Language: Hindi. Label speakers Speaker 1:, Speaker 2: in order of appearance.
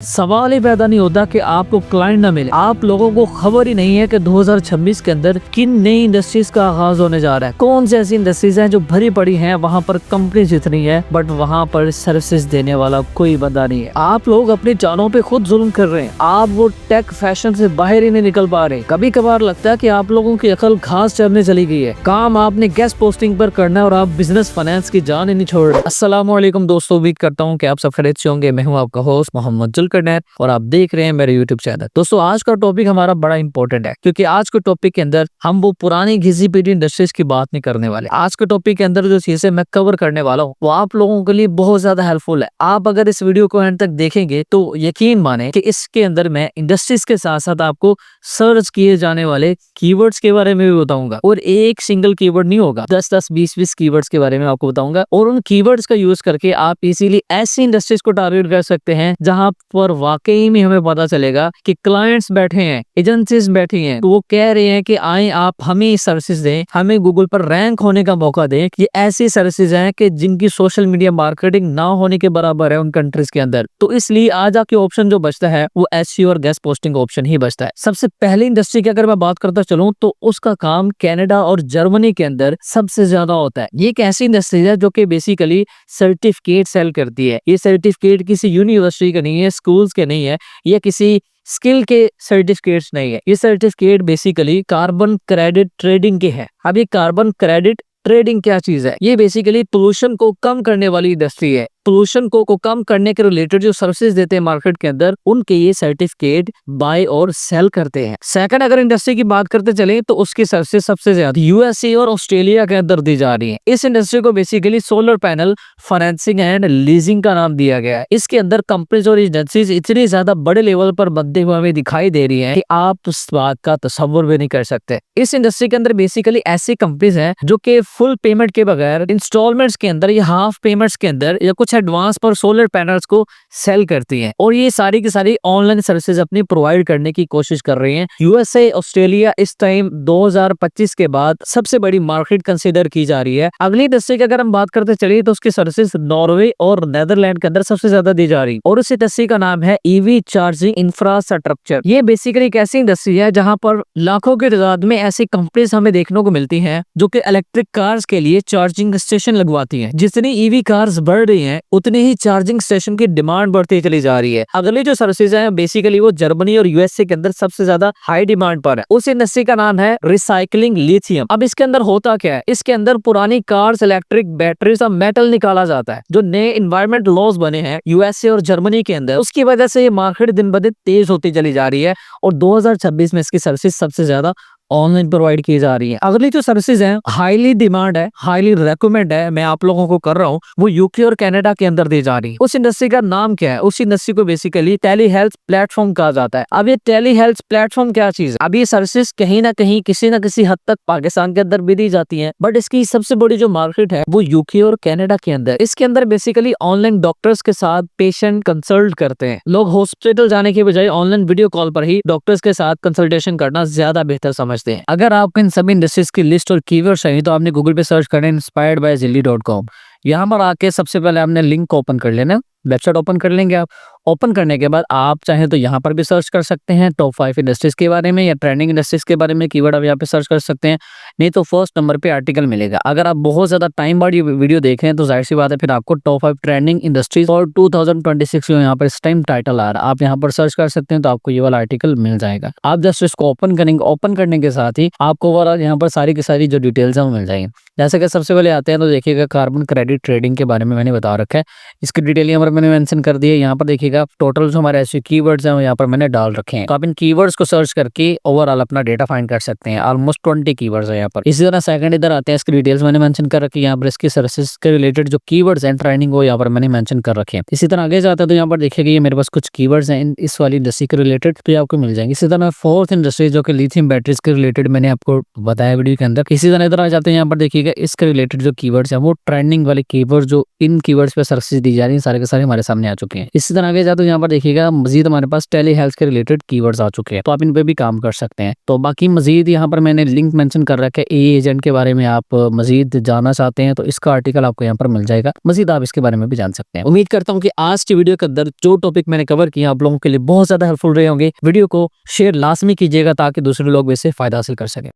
Speaker 1: सवाल ही पैदा नहीं होता कि आपको क्लाइंट ना मिले। आप लोगों को खबर ही नहीं है कि 2026 के अंदर किन नई इंडस्ट्रीज का आगाज होने जा रहा है। कौन सी ऐसी इंडस्ट्रीज हैं जो भरी पड़ी हैं, वहाँ पर कंपनी जितनी है बट वहाँ पर सर्विसेज देने वाला कोई बंदा नहीं है। आप लोग अपनी जानों पे खुद जुल्म कर रहे हैं। आप वो टेक फैशन से बाहर ही नहीं निकल पा रहे। कभी कभार लगता है कि आप लोगों की अकल घास चरने चली गई है। काम आपने गेस्ट पोस्टिंग पर करना है और आप बिजनेस फाइनेंस की जान ही नहीं छोड़ रहे। अस्सलाम वालेकुम दोस्तों, उम्मीद करता हूँ कि आप सब खैरियत से होंगे। मैं हूँ आपका होस्ट मोहम्मद जुल्करनैन और आप देख रहे हैं मेरे यूट्यूब चैनल। दोस्तों, आज का टॉपिक हमारा बड़ा इंपॉर्टेंट है क्योंकि आज के टॉपिक के अंदर हम वो पुरानी घिसी पीटी इंडस्ट्रीज की बात नहीं करने वाले। आज के टॉपिक के अंदर जो चीजें मैं कवर करने वाला हूँ वो आप लोगों के लिए बहुत ज्यादा हेल्पफुल है। आप अगर इस वीडियो को एंड तक देखेंगे तो यकीन माने कि इसके अंदर मैं इंडस्ट्रीज के साथ साथ आपको सर्च किए जाने वाले कीवर्ड्स के बारे में भी बताऊंगा। और एक सिंगल कीवर्ड नहीं होगा, 10-10, 20-20 कीवर्ड्स के बारे में आपको बताऊंगा। और उन कीवर्ड्स का यूज करके आप इजीली ऐसी इंडस्ट्रीज को टारगेट कर सकते हैं जहां पर वाकई में हमें पता चलेगा कि क्लाइंट्स बैठे हैं, एजेंसीज बैठी हैं, तो वो कह रहे हैं कि आए आप हमें सर्विसेज दें, हमें गूगल पर रैंक होने का मौका दें। ये ऐसी सर्विसेज हैं कि जिनकी सोशल मीडिया मार्केटिंग ना होने के बराबर है उन कंट्रीज के अंदर। तो इसलिए आज आपके ऑप्शन जो बचता है वो एसईओ और गेस्ट पोस्टिंग ऑप्शन ही बचता है। सबसे पहली इंडस्ट्री की अगर मैं बात करता चलूं तो उसका काम कनाडा और जर्मनी के अंदर सबसे ज्यादा होता है। ये एक ऐसी इंडस्ट्री है जो कि बेसिकली सर्टिफिकेट सेल करती है। ये सर्टिफिकेट किसी यूनिवर्सिटी का नहीं है, स्कूल्स के नहीं है, या किसी स्किल के सर्टिफिकेट्स नहीं है। ये certificate basically carbon credit trading के है। अब ये कार्बन क्रेडिट ट्रेडिंग क्या चीज है? ये बेसिकली पोल्यूशन को कम करने वाली इंडस्ट्री है। पोल्यूशन को कम करने के रिलेटेड जो सर्विसेज देते हैं मार्केट के अंदर, उनके ये सर्टिफिकेट बाय और सेल करते हैं। सेकंड, अगर इंडस्ट्री की बात करते चले तो उसकी सर्विसेज सबसे ज्यादा यूएसए और ऑस्ट्रेलिया के अंदर दी जा रही है। इस इंडस्ट्री को basically solar panel financing and leasing का नाम दिया गया है। इसके अंदर कंपनीज और एजेंसीज इतनी ज्यादा बड़े लेवल पर बनते हुए हमें दिखाई दे रही है कि आप उस बात का तस्वर भी नहीं कर सकते। इस इंडस्ट्री के अंदर बेसिकली ऐसी कंपनीज हैं जो कि फुल पेमेंट के बगैर इंस्टॉलमेंट्स के अंदर या हाफ पेमेंट्स के अंदर या कुछ एडवांस पर सोलर पैनल्स को सेल करती हैं। और ये सारी की सारी ऑनलाइन सर्विसेज अपनी प्रोवाइड करने की कोशिश कर रही हैं। यूएसए, ऑस्ट्रेलिया इस टाइम 2025 के बाद सबसे बड़ी मार्केट कंसीडर की जा रही है। अगली इंडस्ट्री की अगर हम बात करते चलिए तो उसकी सर्विसेज नॉर्वे और नेदरलैंड के अंदर सबसे ज्यादा दी जा रही है और उस इंडस्ट्री का नाम है ईवी चार्जिंग इंफ्रास्ट्रक्चर। ये बेसिकली एक ऐसी इंडस्ट्री है जहां पर लाखों की तादाद में ऐसी कंपनीज हमें देखने को मिलती हैं जो कि इलेक्ट्रिक कार्स के लिए चार्जिंग स्टेशन लगवाती हैं। जितनी ईवी कार्स बढ़ रही हैं उतनी ही चार्जिंग स्टेशन की डिमांड बढ़ती चली जा रही है। अगली जो सर्विसेज है बेसिकली वो जर्मनी और यूएसए के अंदर सबसे ज्यादा हाई डिमांड पर है। उस इंडस्ट्री का नाम है रिसाइकलिंग लिथियम। अब इसके अंदर होता क्या है? इसके अंदर पुरानी कार्स, इलेक्ट्रिक बैटरीज और मेटल निकाला जाता है। जो नए इन्वायरमेंट लॉज बने हैं यूएसए और जर्मनी के अंदर, उसकी वजह से ये मार्केट दिन ब दिन तेज होती चली जा रही है और 2026 में इसकी सर्विसेज सबसे ज्यादा ऑनलाइन प्रोवाइड की जा रही है। अगली जो सर्विसेज है हाईली डिमांड है, हाईली रेकमेंड है, मैं आप लोगों को कर रहा हूँ, वो यूके और कनाडा के अंदर दी जा रही है। उस इंडस्ट्री का नाम क्या है? उस इंडस्ट्री को बेसिकली टेली हेल्थ प्लेटफॉर्म कहा जाता है। अब ये टेली हेल्थ प्लेटफॉर्म क्या चीज है? अब ये सर्विसेज कहीं ना कहीं किसी न किसी हद तक पाकिस्तान के अंदर भी दी जाती है, बट इसकी सबसे बड़ी जो मार्केट है वो यूके और कनाडा के अंदर। इसके अंदर बेसिकली ऑनलाइन डॉक्टर्स के साथ पेशेंट कंसल्ट करते हैं। लोग हॉस्पिटल जाने के बजाय ऑनलाइन वीडियो कॉल पर ही डॉक्टर्स के साथ कंसल्टेशन करना ज्यादा बेहतर समझ। अगर आपको इन सभी इंडस्ट्रीज की लिस्ट और कीवर्ड्स चाहिए तो आपने गूगल पे सर्च करना inspiredbyzilli.com। यहाँ पर आके सबसे पहले आपने लिंक ओपन कर लेना, वेबसाइट ओपन कर लेंगे। आप ओपन करने के बाद आप चाहें तो यहाँ पर भी सर्च कर सकते हैं टॉप 5 इंडस्ट्रीज के बारे में या ट्रेंडिंग इंडस्ट्रीज के बारे में कीवर्ड आप यहाँ पे सर्च कर सकते हैं। नहीं तो फर्स्ट नंबर पे आर्टिकल मिलेगा। अगर आप बहुत ज्यादा टाइम बाद ये वीडियो देख रहे हैं तो जाहिर सी बात है फिर आपको टॉप 5 ट्रेंडिंग इंडस्ट्रीज और 2026 जो यहाँ पर इस टाइम टाइटल आ रहा है आप यहाँ पर सर्च कर सकते हैं तो आपको ये वाला आर्टिकल मिल जाएगा। आप जस्ट इसको ओपन करेंगे, ओपन करने के साथ ही आपको ओवरऑल यहाँ पर सारी की सारी जो डिटेल्स है वो मिल जाएंगे। जैसे कि सबसे पहले आते हैं तो देखिएगा कार्बन क्रेडिट ट्रेडिंग के बारे में मैंने बता रखा है। इसकी डिटेल यहाँ पर मैंने मेंशन कर दी है। यहाँ पर देखिएगा टोटल जो हमारे ऐसे कीवर्ड्स हैं वो यहाँ पर मैंने डाल रखे हैं। तो आप इन कीवर्ड्स को सर्च करके ओवरऑल अपना डेटा फाइंड कर सकते हैं। ऑलमोस्ट 20 कीवर्ड्स है यहाँ पर। इसी तरह सेकंड इधर आते हैं, इसकी डिटेल्स मैंने मेंशन कर रखी है। यहाँ पर इसकी सर्विसेज के रिलेटेड जो कीवर्ड्स हैं ट्रेंडिंग वो यहाँ पर मैंने मेंशन कर रखे हैं। इसी तरह आगे जाते हैं तो यहाँ पर देखिएगा ये मेरे पास कुछ कीवर्ड्स हैं इस वाली इंडस्ट्री के रिलेटेड तो ये आपको मिल जाएंगे। इसी तरह फोर्थ इंडस्ट्री जो कि लिथियम बैटरीज के रिलेटेड मैंने आपको बताया वीडियो के अंदर। इसी तरह इधर आ जाते हैं, यहाँ पर देखिएगा इसके रिलेटेड जो कीवर्ड्स हैं वो ट्रेंडिंग वाले कीवर्ड जो इन कीवर्ड्स पे सर्विसेज दी जा रही है सारे के सारे हमारे सामने आ चुके हैं। इसी तरह आगे जाए तो यहाँ पर देखिएगा मजीद हमारे पास टेली हेल्थ के रिलेटेड कीवर्ड्स आ चुके हैं, तो आप इन पे भी काम कर सकते हैं। तो बाकी मजीद यहाँ पर मैंने लिंक मेंशन कर रखा है, एआई एजेंट के बारे में आप मजीद जानना चाहते हैं तो इसका आर्टिकल आपको यहाँ पर मिल जाएगा, मजीद आप इसके बारे में भी जान सकते हैं। उम्मीद करता हूँ कि आज की वीडियो के अंदर जो टॉपिक मैंने कवर किया आप लोगों के लिए बहुत ज्यादा हेल्पफुल रहे होंगे। वीडियो को शेयर लाजमी कीजिएगा ताकि दूसरे लोग भी इससे फायदा हासिल कर सकें।